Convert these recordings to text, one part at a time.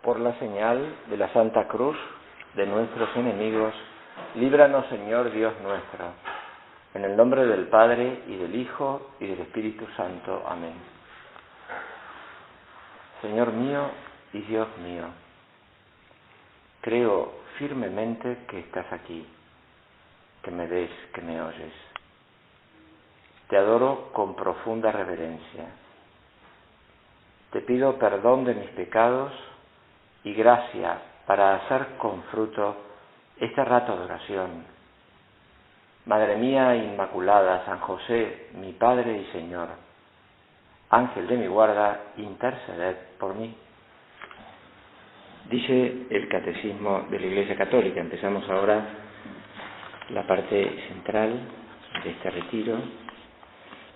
Por la señal de la Santa Cruz de nuestros enemigos, líbranos, Señor Dios nuestro. En el nombre del Padre, y del Hijo, y del Espíritu Santo. Amén. Señor mío y Dios mío, creo firmemente que estás aquí, que me ves, que me oyes. Te adoro con profunda reverencia. Te pido perdón de mis pecados y gracia para hacer con fruto este rato de oración. Madre mía Inmaculada, San José, mi Padre y Señor, Ángel de mi guarda, interceded por mí. Dice el Catecismo de la Iglesia Católica. Empezamos ahora la parte central de este retiro,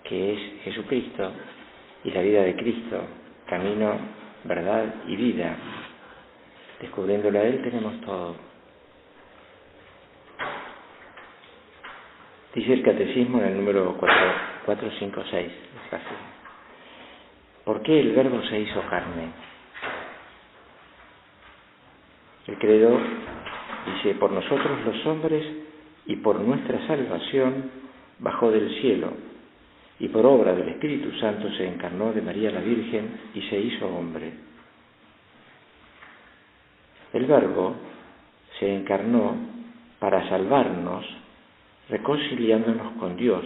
que es Jesucristo y la vida de Cristo, camino, verdad y vida. Descubriéndole a Él tenemos todo. Dice el Catecismo en el número 456, es fácil. ¿Por qué el Verbo se hizo carne? El credo dice: por nosotros los hombres y por nuestra salvación bajó del cielo, y por obra del Espíritu Santo se encarnó de María la Virgen y se hizo hombre. El Verbo se encarnó para salvarnos, reconciliándonos con Dios.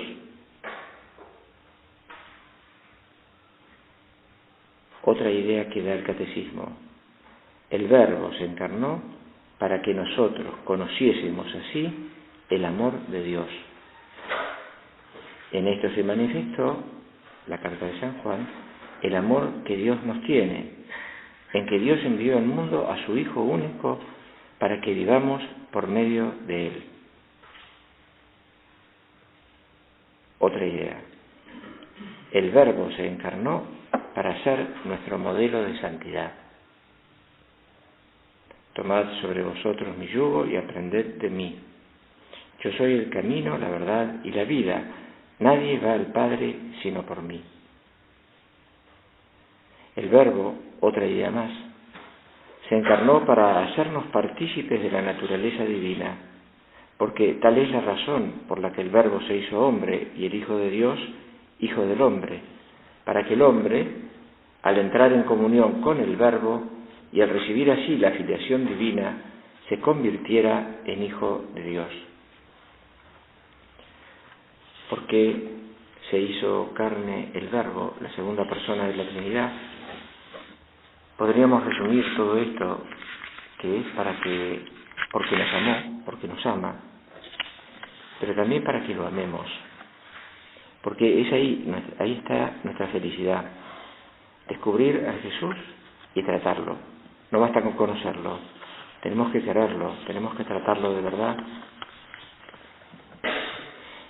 Otra idea que da el Catecismo: el Verbo se encarnó para que nosotros conociésemos así el amor de Dios. En esto se manifestó la carta de San Juan, el amor que Dios nos tiene, en que Dios envió al mundo a su Hijo único para que vivamos por medio de Él. Otra idea: el Verbo se encarnó para ser nuestro modelo de santidad. Tomad sobre vosotros mi yugo y aprended de mí. Yo soy el camino, la verdad y la vida. Nadie va al Padre sino por mí. El Verbo, otra idea más, se encarnó para hacernos partícipes de la naturaleza divina, porque tal es la razón por la que el Verbo se hizo hombre y el Hijo de Dios, Hijo del hombre, para que el hombre, al entrar en comunión con el Verbo y al recibir así la filiación divina, se convirtiera en Hijo de Dios. ¿Por qué se hizo carne el Verbo, la segunda persona de la Trinidad? Podríamos resumir todo esto, que es porque nos amó, porque nos ama, pero también para que lo amemos, porque es ahí está nuestra felicidad, descubrir a Jesús y tratarlo. No basta con conocerlo, tenemos que quererlo, tenemos que tratarlo de verdad.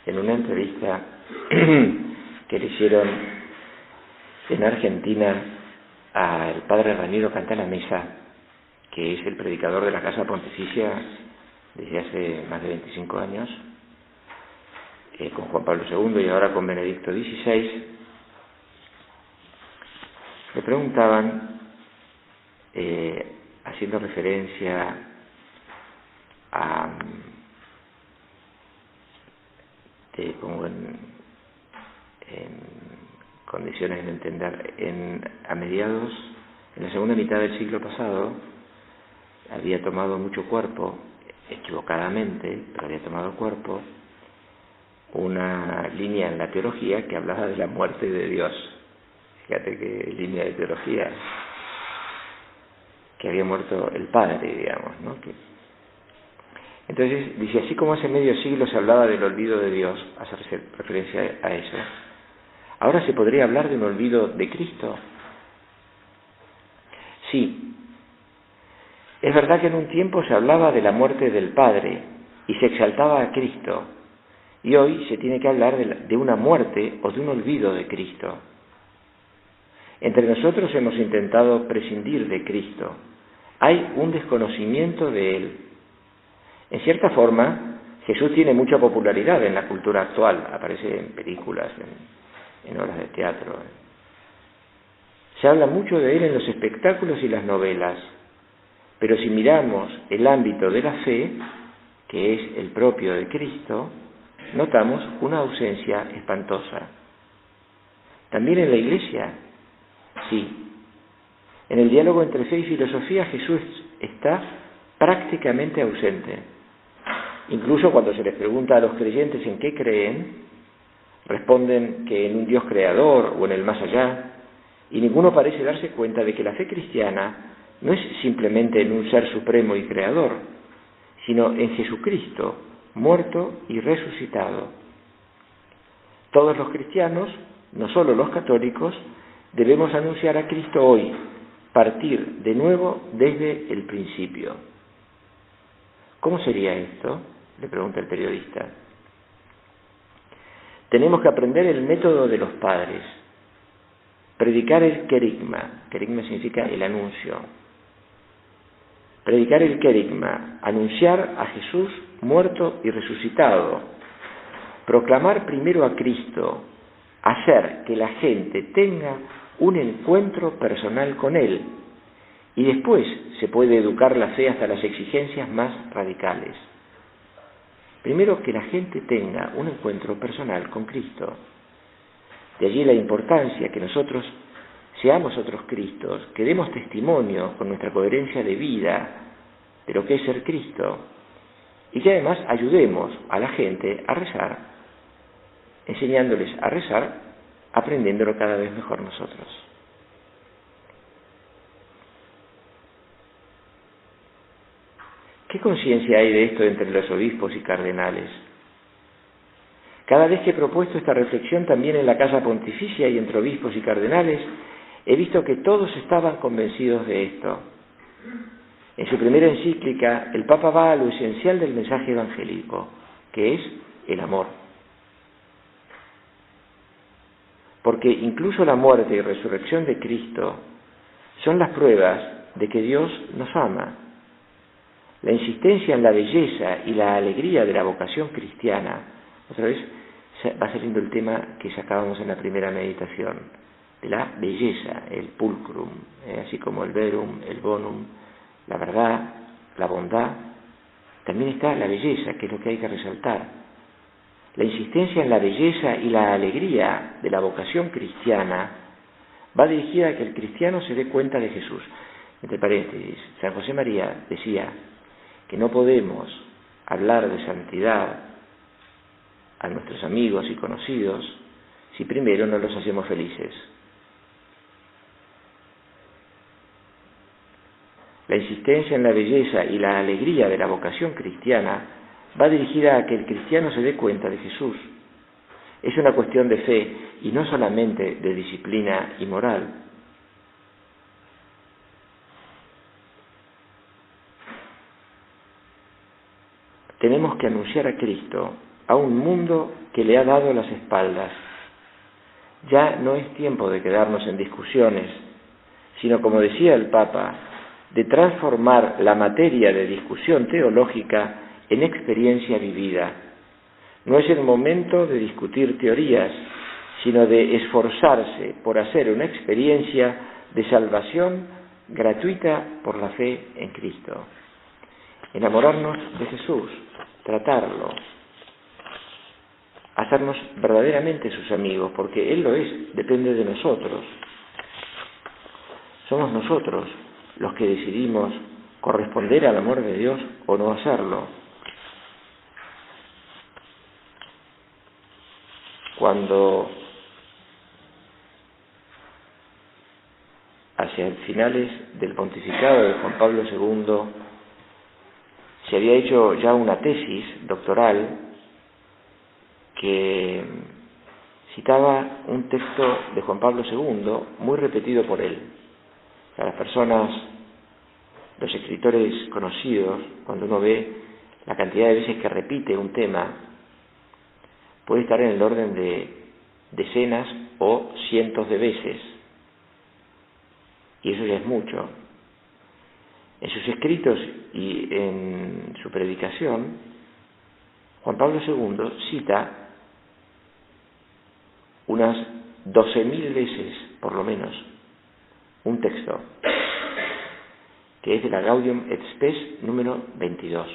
En una entrevista que le hicieron en Argentina al padre Ramiro Cantalamessa, que es el predicador de la Casa Pontificia desde hace más de 25 años, con Juan Pablo II y ahora con Benedicto XVI, le preguntaban, haciendo referencia a como en condiciones de entender, a mediados, en la segunda mitad del siglo pasado, había tomado mucho cuerpo, equivocadamente, pero había tomado cuerpo, una línea en la teología que hablaba de la muerte de Dios. Fíjate qué línea de teología, que había muerto el Padre, digamos, ¿no? Entonces, dice, así como hace medio siglo se hablaba del olvido de Dios, hace referencia a eso, ¿ahora se podría hablar de un olvido de Cristo? Sí. Es verdad que en un tiempo se hablaba de la muerte del Padre y se exaltaba a Cristo, y hoy se tiene que hablar de una muerte o de un olvido de Cristo. Entre nosotros hemos intentado prescindir de Cristo. Hay un desconocimiento de Él. En cierta forma, Jesús tiene mucha popularidad en la cultura actual, aparece en películas, en obras de teatro. Se habla mucho de Él en los espectáculos y las novelas, Pero si miramos el ámbito de la fe, que es el propio de Cristo, notamos una ausencia espantosa. También en la Iglesia, sí. En el diálogo entre fe y filosofía Jesús está prácticamente ausente. Incluso cuando se les pregunta a los creyentes en qué creen, responden que en un Dios creador o en el más allá, y ninguno parece darse cuenta de que la fe cristiana no es simplemente en un ser supremo y creador, sino en Jesucristo, muerto y resucitado. Todos los cristianos, no solo los católicos, debemos anunciar a Cristo hoy, partir de nuevo desde el principio. ¿Cómo sería esto?, le pregunta el periodista. Tenemos que aprender el método de los padres, predicar el querigma. Querigma significa el anuncio. Predicar el querigma, anunciar a Jesús muerto y resucitado, proclamar primero a Cristo, hacer que la gente tenga un encuentro personal con Él, y después se puede educar la fe hasta las exigencias más radicales. Primero, que la gente tenga un encuentro personal con Cristo. De allí la importancia que nosotros seamos otros Cristos, que demos testimonio con nuestra coherencia de vida de lo que es ser Cristo, y que además ayudemos a la gente a rezar, enseñándoles a rezar, aprendiéndolo cada vez mejor nosotros. ¿Qué conciencia hay de esto entre los obispos y cardenales? Cada vez que he propuesto esta reflexión también en la Casa Pontificia y entre obispos y cardenales, he visto que todos estaban convencidos de esto. En su primera encíclica, el Papa va a lo esencial del mensaje evangélico, que es el amor. Porque incluso la muerte y resurrección de Cristo son las pruebas de que Dios nos ama. La insistencia en la belleza y la alegría de la vocación cristiana, otra vez va saliendo el tema que sacábamos en la primera meditación, de la belleza, el pulcrum, así como el verum, el bonum, la verdad, la bondad, también está la belleza, que es lo que hay que resaltar. La insistencia en la belleza y la alegría de la vocación cristiana va dirigida a que el cristiano se dé cuenta de Jesús. Entre paréntesis, San José María decía que no podemos hablar de santidad a nuestros amigos y conocidos si primero no los hacemos felices. La insistencia en la belleza y la alegría de la vocación cristiana va dirigida a que el cristiano se dé cuenta de Jesús. Es una cuestión de fe y no solamente de disciplina y moral. Tenemos que anunciar a Cristo a un mundo que le ha dado las espaldas. Ya no es tiempo de quedarnos en discusiones, sino, como decía el Papa, de transformar la materia de discusión teológica en experiencia vivida. No es el momento de discutir teorías, sino de esforzarse por hacer una experiencia de salvación gratuita por la fe en Cristo. Enamorarnos de Jesús, tratarlo, hacernos verdaderamente sus amigos, porque Él lo es, depende de nosotros. Somos nosotros los que decidimos corresponder al amor de Dios o no hacerlo. Cuando hacia finales del pontificado de Juan Pablo II se había hecho ya una tesis doctoral que citaba un texto de Juan Pablo II muy repetido por él. O sea, las personas, los escritores conocidos, cuando uno ve la cantidad de veces que repite un tema, puede estar en el orden de decenas o cientos de veces, y eso ya es mucho. En sus escritos y en su predicación, Juan Pablo II cita unas 12.000 veces, por lo menos, un texto que es de la Gaudium et Spes número 22.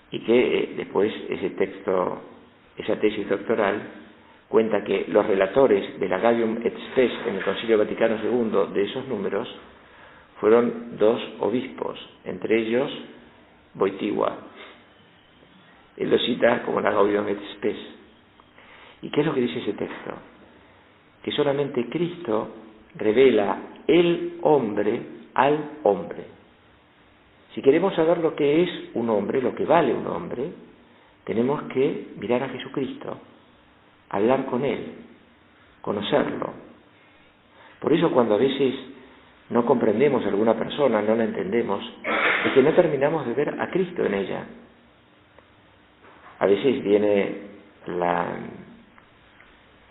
Y que después ese texto, esa tesis doctoral, cuenta que los relatores de la Gaudium et Spes en el Concilio Vaticano II de esos números fueron 2 obispos, entre ellos Wojtyła. Él lo cita como la Gaudium et Spes. ¿Y qué es lo que dice ese texto? Que solamente Cristo revela el hombre al hombre. Si queremos saber lo que es un hombre, lo que vale un hombre, tenemos que mirar a Jesucristo, hablar con Él, conocerlo. Por eso cuando a veces no comprendemos a alguna persona, no la entendemos, es que no terminamos de ver a Cristo en ella. A veces viene la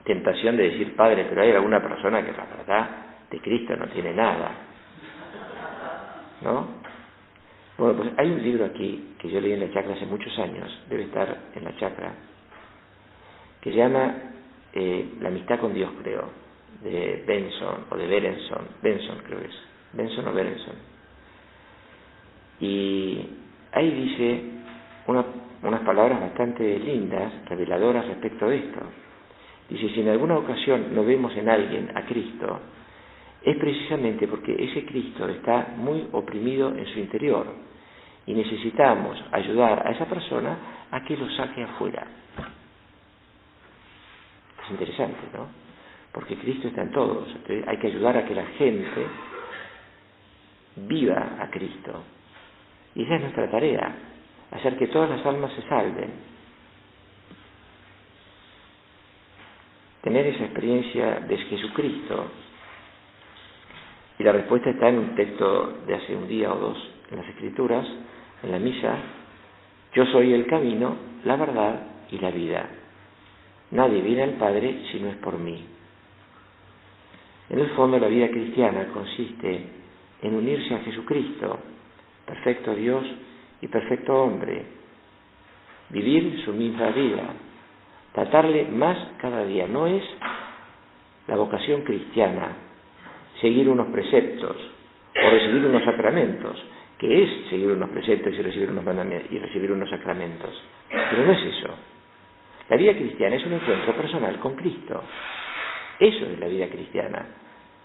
tentación de decir, Padre, pero hay alguna persona que la verdad de Cristo no tiene nada, ¿no? Bueno, pues hay un libro aquí que yo leí en la chacra hace muchos años, debe estar en la chacra, que se llama La amistad con Dios, creo, de Benson o de Berenson, Benson creo que es, Benson o Berenson. Y ahí dice unas palabras bastante lindas, reveladoras respecto de esto. Dice, si en alguna ocasión no vemos en alguien a Cristo, es precisamente porque ese Cristo está muy oprimido en su interior y necesitamos ayudar a esa persona a que lo saque afuera. Es interesante, ¿no? Porque Cristo está en todos. Entonces hay que ayudar a que la gente viva a Cristo. Y esa es nuestra tarea, hacer que todas las almas se salven. Tener esa experiencia de Jesucristo. Y la respuesta está en un texto de hace un día o dos en las Escrituras, en la misa. Yo soy el camino, la verdad y la vida. Nadie viene al Padre si no es por mí. En el fondo, la vida cristiana consiste en unirse a Jesucristo, perfecto Dios y perfecto hombre, vivir su misma vida, tratarle más cada día. No es la vocación cristiana seguir unos preceptos o recibir unos sacramentos, que es seguir unos preceptos y recibir unos mandamientos y recibir unos sacramentos, pero no es eso. La vida cristiana es un encuentro personal con Cristo. Eso es la vida cristiana.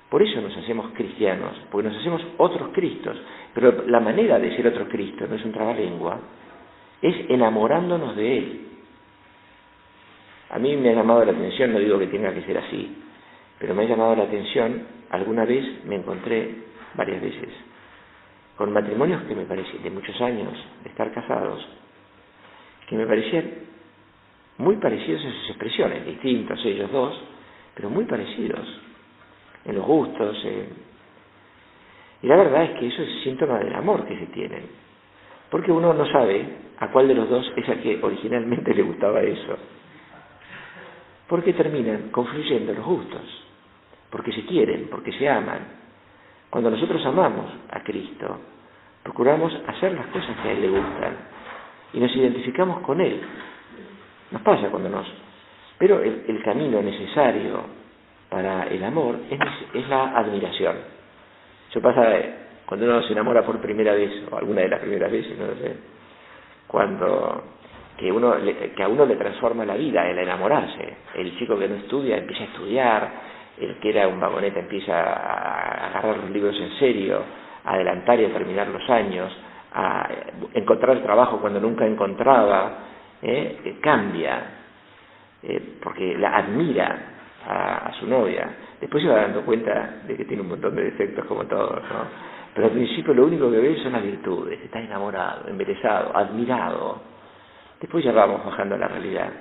Por eso nos hacemos cristianos, porque nos hacemos otros Cristos. Pero la manera de ser otro Cristo no es un trabalengua, es enamorándonos de Él. A mí me ha llamado la atención, no digo que tenga que ser así, pero me ha llamado la atención, alguna vez me encontré, varias veces, con matrimonios que me parecían, de muchos años de estar casados, que me parecían muy parecidos en sus expresiones, distintos ellos dos, pero muy parecidos en los gustos. Y la verdad es que eso es síntoma del amor que se tienen, porque uno no sabe a cuál de los dos es al que originalmente le gustaba eso, porque terminan confluyendo los gustos, porque se quieren, porque se aman. Cuando nosotros amamos a Cristo, procuramos hacer las cosas que a Él le gustan y nos identificamos con Él. Nos pasa cuando Pero el camino necesario para el amor es la admiración. Eso pasa cuando uno se enamora por primera vez, o alguna de las primeras veces, no lo sé, que a uno le transforma la vida el enamorarse. El chico que no estudia empieza a estudiar, el que era un vagoneta empieza a agarrar los libros en serio, a adelantar y a terminar los años, a encontrar trabajo cuando nunca encontraba, cambia, porque la admira a su novia. Después se va dando cuenta de que tiene un montón de defectos como todos, ¿no? Pero al principio lo único que ve son las virtudes. Está enamorado, embelesado, admirado. Después ya vamos bajando a la realidad.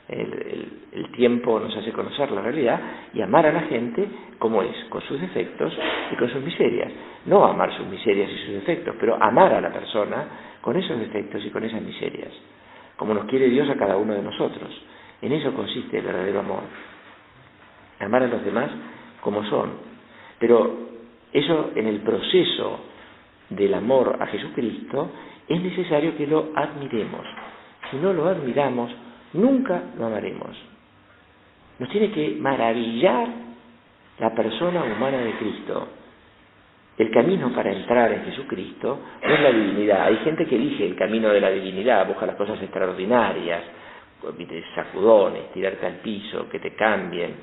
El tiempo nos hace conocer la realidad y amar a la gente como es, con sus defectos y con sus miserias. No amar sus miserias y sus defectos, pero amar a la persona con esos defectos y con esas miserias, como nos quiere Dios a cada uno de nosotros. En eso consiste el verdadero amor. Amar a los demás como son. Pero eso, en el proceso del amor a Jesucristo, es necesario que lo admiremos. Si no lo admiramos, nunca lo amaremos. Nos tiene que maravillar la persona humana de Cristo. El camino para entrar en Jesucristo no es la divinidad. Hay gente que elige el camino de la divinidad, busca las cosas extraordinarias, sacudones, tirarte al piso, que te cambien.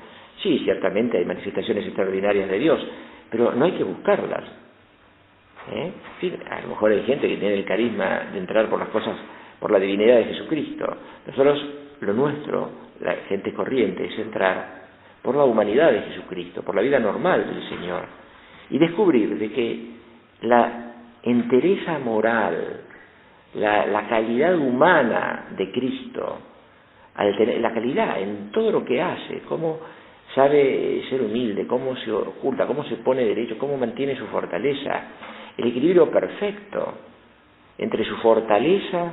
Sí, ciertamente hay manifestaciones extraordinarias de Dios, pero no hay que buscarlas. Sí, a lo mejor hay gente que tiene el carisma de entrar por las cosas, por la divinidad de Jesucristo. Nosotros, lo nuestro, la gente corriente, es entrar por la humanidad de Jesucristo, por la vida normal del Señor, y descubrir de que la entereza moral, la calidad humana de Cristo, la calidad en todo lo que hace, cómo sabe ser humilde, cómo se oculta, cómo se pone derecho, cómo mantiene su fortaleza, el equilibrio perfecto entre su fortaleza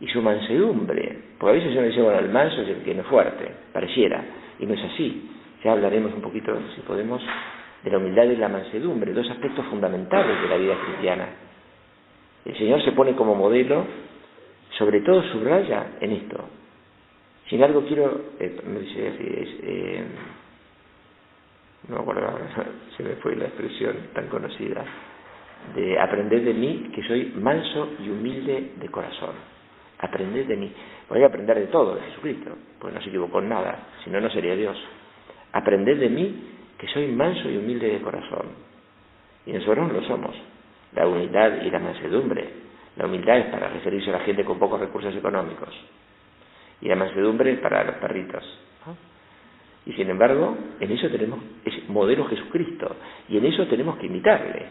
y su mansedumbre. Porque a veces uno dice, bueno, el manso es el que no es fuerte, pareciera, y no es así. Ya hablaremos un poquito, si podemos, de la humildad y la mansedumbre, dos aspectos fundamentales de la vida cristiana. El Señor se pone como modelo, sobre todo subraya en esto. Sin embargo, quiero, me dice así, no me acuerdo ahora, se me fue la expresión tan conocida, de aprender de mí, que soy manso y humilde de corazón. Aprended de mí. Voy a aprender de todo de Jesucristo, pues no se equivocó en nada, si no, no sería Dios. Aprended de mí, que soy manso y humilde de corazón. Y nosotros lo somos. La humildad y la mansedumbre. La humildad es para referirse a la gente con pocos recursos económicos. Y la mansedumbre para los perritos, ¿no? Y sin embargo, en eso tenemos ese modelo Jesucristo. Y en eso tenemos que imitarle.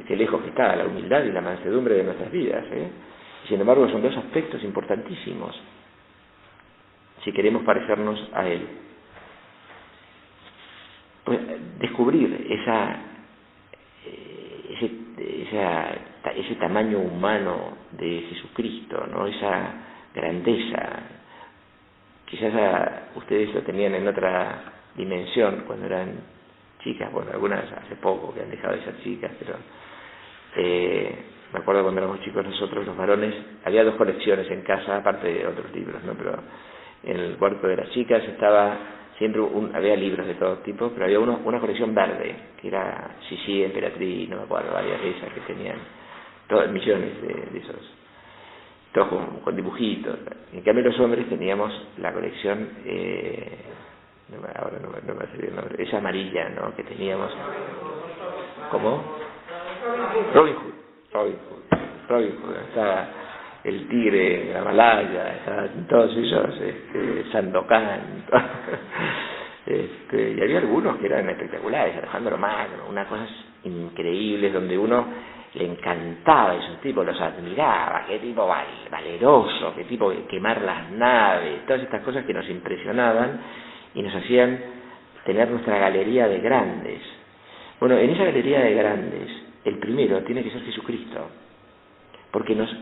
Qué lejos que está la humildad y la mansedumbre de nuestras vidas, Y sin embargo, son dos aspectos importantísimos si queremos parecernos a Él. Pues descubrir ese tamaño humano de Jesucristo, ¿no? Esa grandeza. Quizás ustedes lo tenían en otra dimensión cuando eran chicas, bueno, algunas hace poco que han dejado de ser chicas, pero me acuerdo cuando éramos chicos nosotros, los varones, había dos colecciones en casa, aparte de otros libros, ¿no? Pero en el cuarto de las chicas estaba siempre había libros de todo tipo, pero había una colección verde, que era Sisi, Emperatriz, no me acuerdo, varias de esas que tenían millones de esos, todos con dibujitos. En cambio los hombres teníamos la colección, ahora no me hace bien el nombre, esa amarilla, ¿no? Que teníamos, ¿cómo? Robin Hood, estaba el tigre de la Malaya, estaban todos ellos, Sandokan, y había algunos que eran espectaculares, Alejandro Magno, unas cosas increíbles donde uno le encantaba a esos tipos, los admiraba, qué tipo valeroso, qué tipo quemar las naves, todas estas cosas que nos impresionaban y nos hacían tener nuestra galería de grandes. Bueno, en esa galería de grandes, el primero tiene que ser Jesucristo, porque nos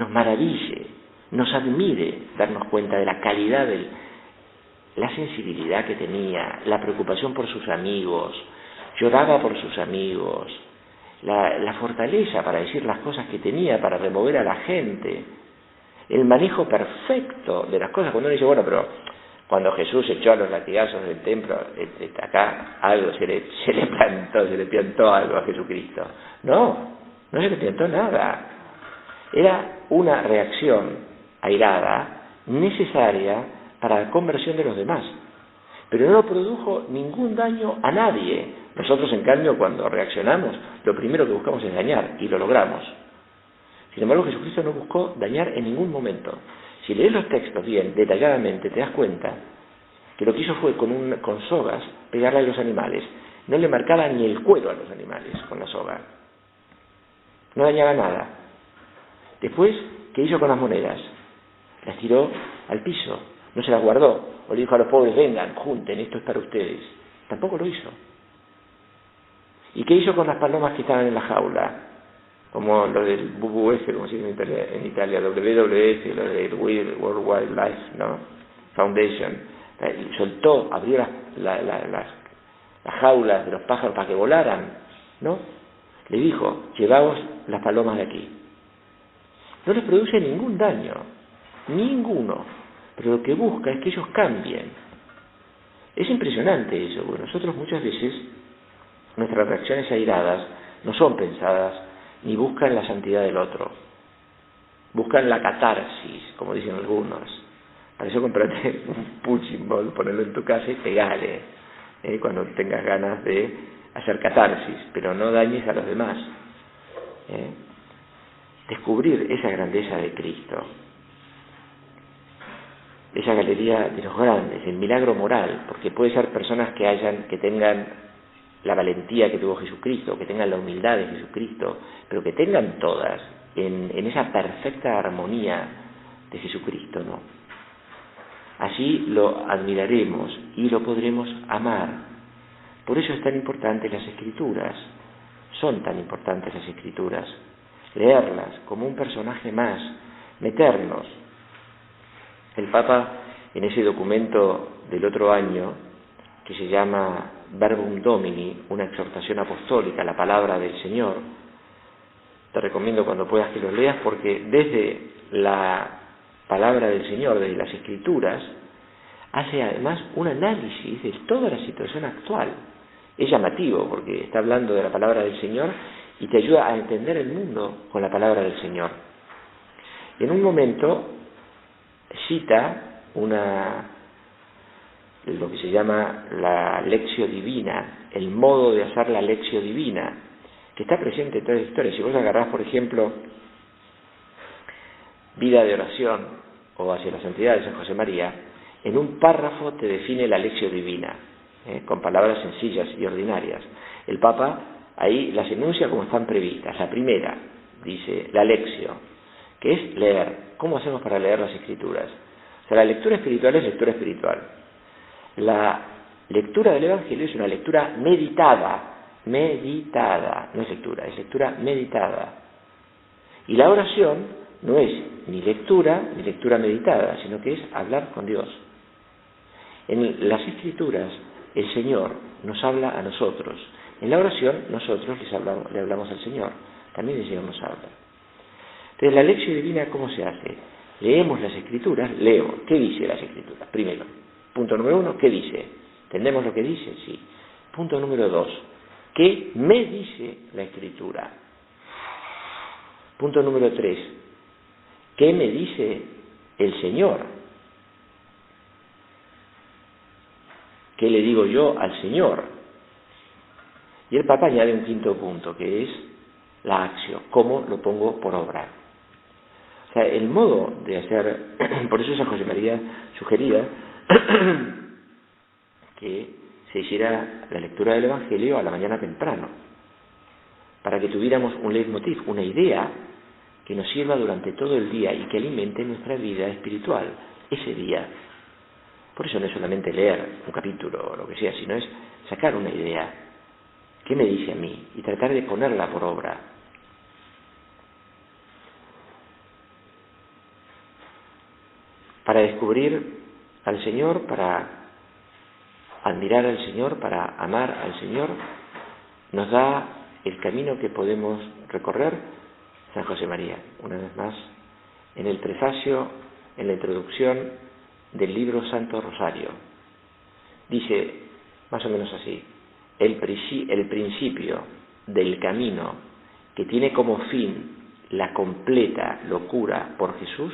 maraville, nos admire darnos cuenta de la calidad, la sensibilidad que tenía, la preocupación por sus amigos, lloraba por sus amigos, la fortaleza para decir las cosas que tenía, para remover a la gente, el manejo perfecto de las cosas. Cuando uno dice, bueno, pero cuando Jesús echó a los latigazos del templo, acá algo se le plantó algo a Jesucristo. No se le plantó nada. Era una reacción airada, necesaria para la conversión de los demás. Pero no produjo ningún daño a nadie. Nosotros, en cambio, cuando reaccionamos, lo primero que buscamos es dañar, y lo logramos. Sin embargo, Jesucristo no buscó dañar en ningún momento. Si lees los textos bien, detalladamente, te das cuenta que lo que hizo fue con sogas pegarle a los animales. No le marcaba ni el cuero a los animales con la soga. No dañaba nada. Después, ¿qué hizo con las monedas? Las tiró al piso, no se las guardó, o le dijo a los pobres, vengan, junten, esto es para ustedes. Tampoco lo hizo. ¿Y qué hizo con las palomas que estaban en la jaula? Como lo del WWF, como se dice en Italia, WWF, lo del World Wildlife, ¿no? Foundation. Y soltó, abrió las jaulas de los pájaros para que volaran, ¿no? Le dijo, llevaos las palomas de aquí. No les produce ningún daño, ninguno, pero lo que busca es que ellos cambien. Es impresionante eso, porque nosotros muchas veces nuestras reacciones airadas no son pensadas ni buscan la santidad del otro, buscan la catarsis, como dicen algunos. Para eso comprate un punching ball, ponerlo en tu casa y pegale cuando tengas ganas de hacer catarsis, pero no dañes a los demás. Descubrir esa grandeza de Cristo, esa galería de los grandes, el milagro moral, porque puede ser personas que tengan la valentía que tuvo Jesucristo, que tengan la humildad de Jesucristo, pero que tengan todas en esa perfecta armonía de Jesucristo, ¿no? Así lo admiraremos y lo podremos amar. Por eso es tan importante las Escrituras, son tan importantes las Escrituras, leerlas como un personaje más, meternos. El Papa, en ese documento del otro año, que se llama Verbum Domini, una exhortación apostólica, la palabra del Señor, te recomiendo cuando puedas que lo leas, porque desde la palabra del Señor, desde las Escrituras, hace además un análisis de toda la situación actual. Es llamativo porque está hablando de la palabra del Señor y te ayuda a entender el mundo con la palabra del Señor. En un momento cita lo que se llama la lectio divina, el modo de hacer la lectio divina, que está presente en toda la historia. Si vos agarrás, por ejemplo, Vida de oración o Hacia la santidad de San José María, en un párrafo te define la lectio divina, con palabras sencillas y ordinarias. El Papa ahí las enuncia como están previstas. La primera dice la lectio, que es leer. ¿Cómo hacemos para leer las Escrituras? O sea, la lectura espiritual es lectura espiritual. La lectura del Evangelio es una lectura meditada, no es lectura meditada. Y la oración no es ni lectura meditada, sino que es hablar con Dios. En las Escrituras el Señor nos habla a nosotros. En la oración nosotros le hablamos al Señor. También el Señor nos habla. Entonces, la lección divina, ¿cómo se hace? Leemos las Escrituras, ¿qué dice las Escrituras? Primero, punto número 1, ¿qué dice? ¿Entendemos lo que dice? Sí. Punto número 2, ¿qué me dice la Escritura? Punto número 3, ¿qué me dice el Señor? ¿Qué le digo yo al Señor? Y el Papa añade un quinto punto, que es la acción, cómo lo pongo por obra. O sea, el modo de hacer, por eso San José María sugería que se hiciera la lectura del Evangelio a la mañana temprano, para que tuviéramos un leitmotiv, una idea que nos sirva durante todo el día y que alimente nuestra vida espiritual ese día. Por eso no es solamente leer un capítulo o lo que sea, sino es sacar una idea. ¿Qué me dice a mí? Y tratar de ponerla por obra. Para descubrir al Señor, para admirar al Señor, para amar al Señor, nos da el camino que podemos recorrer San José María. Una vez más, en el prefacio, en la introducción del libro Santo Rosario, dice más o menos así: el principio del camino que tiene como fin la completa locura por Jesús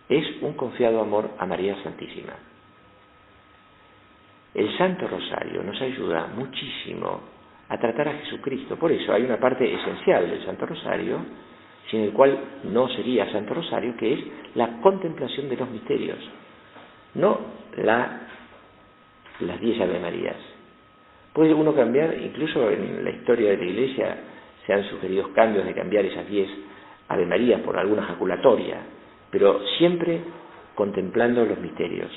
es un confiado amor a María Santísima. El Santo Rosario nos ayuda muchísimo a tratar a Jesucristo. Por eso hay una parte esencial del Santo Rosario, sin el cual no sería Santo Rosario, que es la contemplación de los misterios, no las 10 Ave Marías. Puede uno cambiar, incluso en la historia de la Iglesia se han sugerido cambios de cambiar esas 10 Ave Marías por alguna jaculatoria, pero siempre contemplando los misterios.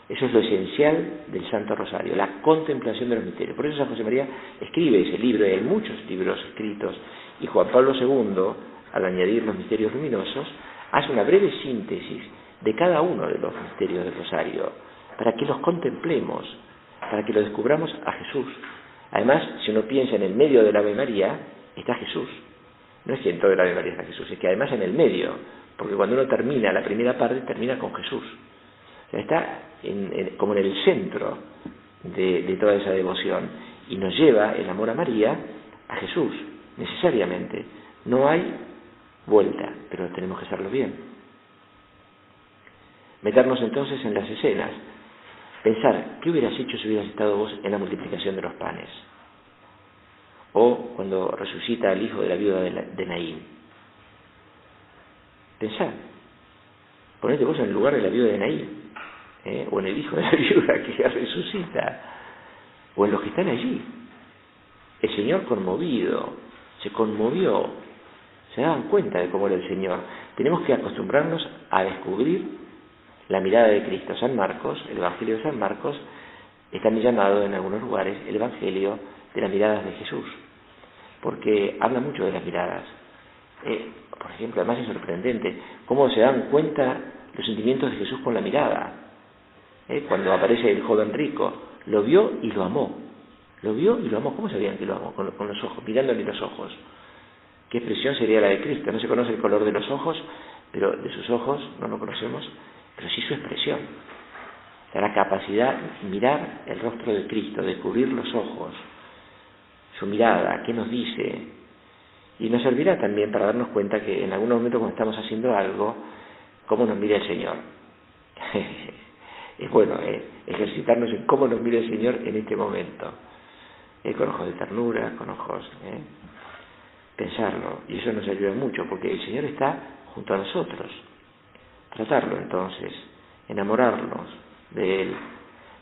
Eso es lo esencial del Santo Rosario, la contemplación de los misterios. Por eso San José María escribe ese libro, y hay muchos libros escritos, y Juan Pablo II, al añadir los misterios luminosos, hace una breve síntesis de cada uno de los misterios del Rosario, para que los contemplemos, para que lo descubramos a Jesús. Además, si uno piensa en el medio de la Ave María, está Jesús. No es que en toda la Ave María está Jesús, es que además en el medio, porque cuando uno termina la primera parte, termina con Jesús. O sea, está como en el centro de toda esa devoción. y nos lleva el amor a María a Jesús, necesariamente. No hay vuelta, pero tenemos que hacerlo bien. Meternos entonces en las escenas, pensar, ¿qué hubieras hecho si hubieras estado vos en la multiplicación de los panes? O cuando resucita al hijo de la viuda de Naín. Pensar, ponete vos en el lugar de la viuda de Naín, o en el hijo de la viuda que resucita, o en los que están allí. El Señor conmovido, se conmovió, se daban cuenta de cómo era el Señor. Tenemos que acostumbrarnos a descubrir la mirada de Cristo. San Marcos, el Evangelio de San Marcos, está llamado en algunos lugares el Evangelio de las miradas de Jesús, porque habla mucho de las miradas. Por ejemplo, además es sorprendente cómo se dan cuenta los sentimientos de Jesús con la mirada. Cuando aparece el joven rico, lo vio y lo amó. Lo vio y lo amó. ¿Cómo sabían que lo amó? Con los ojos, mirándole los ojos. ¿Qué expresión sería la de Cristo? No se conoce el color de los ojos, pero de sus ojos no lo conocemos, pero sí su expresión. O sea, la capacidad de mirar el rostro de Cristo, descubrir los ojos, su mirada, qué nos dice. Y nos servirá también para darnos cuenta que en algún momento cuando estamos haciendo algo, cómo nos mira el Señor. Es bueno ejercitarnos en cómo nos mira el Señor en este momento. Con ojos de ternura, con ojos... pensarlo, y eso nos ayuda mucho, porque el Señor está junto a nosotros. Tratarlo entonces, enamorarnos de Él.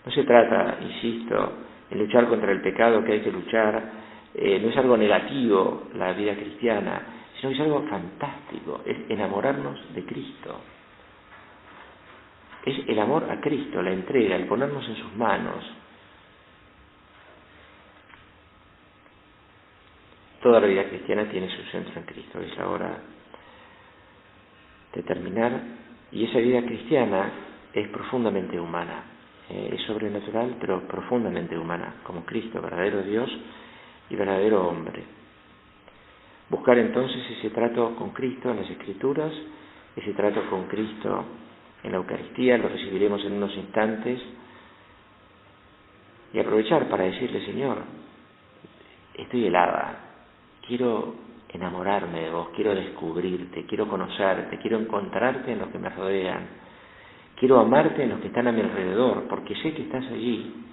No se trata, insisto, en luchar contra el pecado que hay que luchar, no es algo negativo la vida cristiana, sino que es algo fantástico, es enamorarnos de Cristo. Es el amor a Cristo, la entrega, el ponernos en sus manos. Toda la vida cristiana tiene su centro en Cristo. Es la hora de terminar. Y esa vida cristiana es profundamente humana. Es sobrenatural, pero profundamente humana, como Cristo, verdadero Dios y verdadero hombre. Buscar entonces ese trato con Cristo en las Escrituras, ese trato con Cristo en la Eucaristía, lo recibiremos en unos instantes, y aprovechar para decirle: Señor, estoy helada, quiero enamorarme de vos, quiero descubrirte, quiero conocerte, quiero encontrarte en los que me rodean, quiero amarte en los que están a mi alrededor, porque sé que estás allí.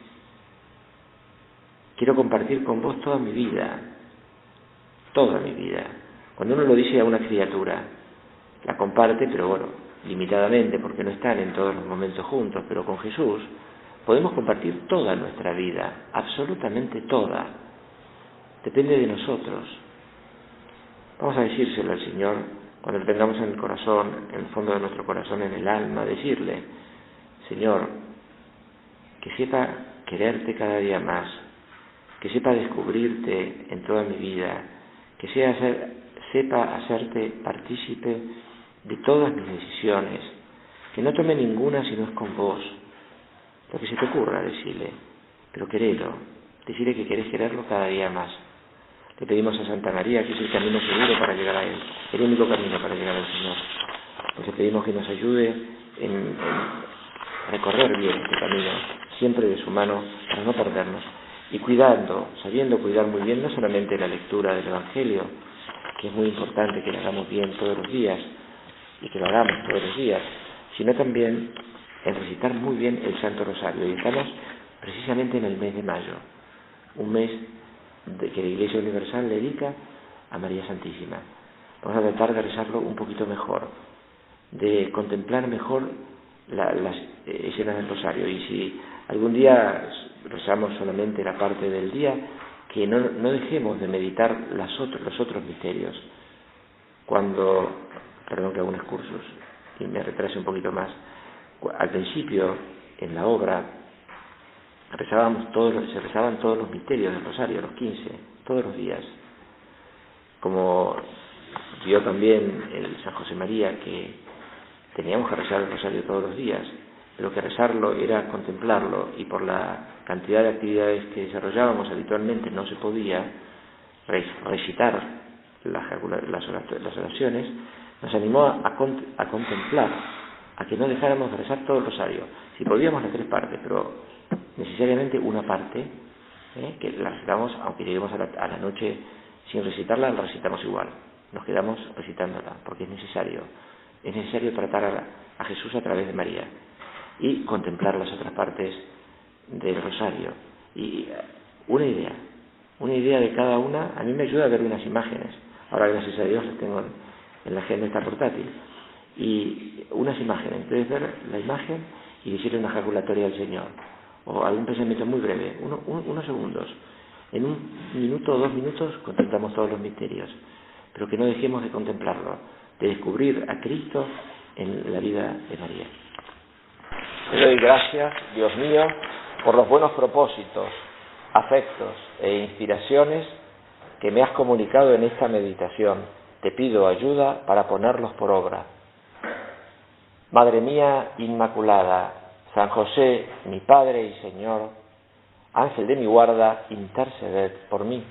Quiero compartir con vos toda mi vida, toda mi vida. Cuando uno lo dice a una criatura, la comparte, pero bueno, limitadamente, porque no están en todos los momentos juntos, pero con Jesús podemos compartir toda nuestra vida, absolutamente toda. Depende de nosotros. Vamos a decírselo al Señor cuando lo tengamos en el corazón, en el fondo de nuestro corazón, en el alma, decirle: Señor, que sepa quererte cada día más, que sepa descubrirte en toda mi vida, que sepa hacerte partícipe de todas mis decisiones, que no tome ninguna si no es con vos. Lo que se te ocurra, decirle, pero querelo, decirle que querés quererlo cada día más. Le pedimos a Santa María, que es el camino seguro para llegar a Él, el único camino para llegar al Señor. Pues le pedimos que nos ayude en recorrer bien este camino, siempre de su mano, para no perdernos. Y sabiendo cuidar muy bien, no solamente la lectura del Evangelio, que es muy importante que lo hagamos bien todos los días, y que lo hagamos todos los días, sino también en recitar muy bien el Santo Rosario. Y estamos precisamente en el mes de mayo, un mes que la Iglesia Universal le dedica a María Santísima. Vamos a tratar de rezarlo un poquito mejor, de contemplar mejor las escenas del Rosario. Y si algún día rezamos solamente la parte del día, que no dejemos de meditar los otros misterios. Perdón que hago un excursus y me retrase un poquito más. Al principio, en la obra, se rezaban todos los misterios del Rosario, los 15, todos los días. Como vio también el San José María, que teníamos que rezar el Rosario todos los días, pero que rezarlo era contemplarlo, y por la cantidad de actividades que desarrollábamos habitualmente no se podía recitar las oraciones. Nos animó a contemplar, a que no dejáramos de rezar todo el Rosario. Si podíamos las 3 partes, pero necesariamente una parte, que la recitamos, aunque lleguemos a la noche sin recitarla, la recitamos igual. Nos quedamos recitándola, porque es necesario tratar a Jesús a través de María y contemplar las otras partes del rosario. Y una idea de cada una, a mí me ayuda a ver unas imágenes. Ahora, gracias a Dios, las tengo en la agenda esta portátil. Y unas imágenes, entonces ver la imagen y decirle una ejaculatoria al Señor, o algún pensamiento muy breve, unos segundos. En 1 minuto o 2 minutos contemplamos todos los misterios, pero que no dejemos de contemplarlo, de descubrir a Cristo en la vida de María. Te doy gracias, Dios mío, por los buenos propósitos, afectos e inspiraciones que me has comunicado en esta meditación. Te pido ayuda para ponerlos por obra. Madre mía Inmaculada, San José, mi Padre y Señor, Ángel de mi guarda, interceded por mí.